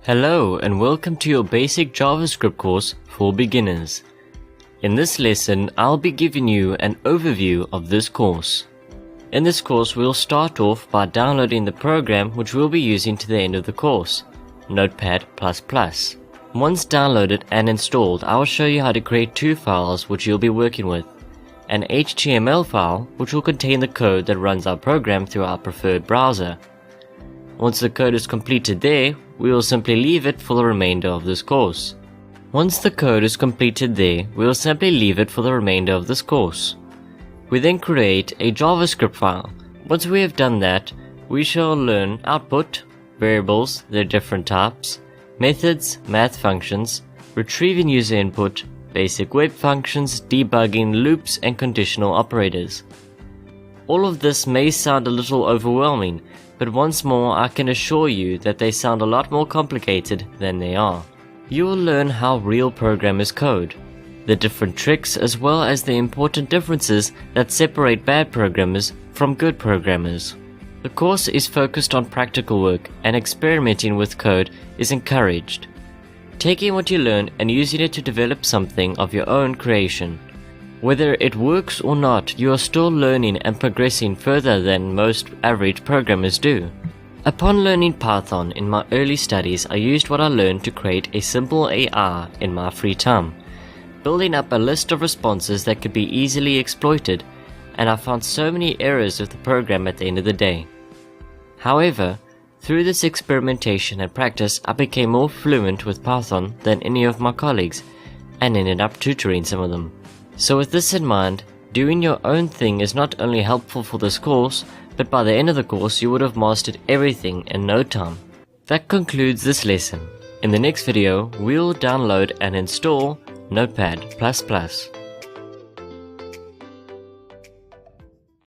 Hello and welcome to your basic JavaScript course for beginners. In this lesson, I'll be giving you an overview of this course. In this course, we'll start off by downloading the program which we'll be using to the end of the course, Notepad++. Once downloaded and installed, I will show you how to create two files which you'll be working with. An HTML file which will contain the code that runs our program through our preferred browser. Once the code is completed there, we will simply leave it for the remainder of this course. Once the code is completed there, we will simply leave it for the remainder of this course. We then create a JavaScript file. Once we have done that, we shall learn output, variables, their different types, methods, math functions, retrieving user input, basic web functions, debugging, loops, and conditional operators. All of this may sound a little overwhelming, but once more I can assure you that they sound a lot more complicated than they are. You will learn how real programmers code, the different tricks as well as the important differences that separate bad programmers from good programmers. The course is focused on practical work and experimenting with code is encouraged. Taking what you learn and using it to develop something of your own creation. Whether it works or not, you are still learning and progressing further than most average programmers do. Upon learning Python in my early studies, I used what I learned to create a simple AI in my free time, building up a list of responses that could be easily exploited, and I found so many errors with the program at the end of the day. However, through this experimentation and practice, I became more fluent with Python than any of my colleagues, and ended up tutoring some of them. So with this in mind, doing your own thing is not only helpful for this course, but by the end of the course you would have mastered everything in no time. That concludes this lesson. In the next video, we'll download and install Notepad++.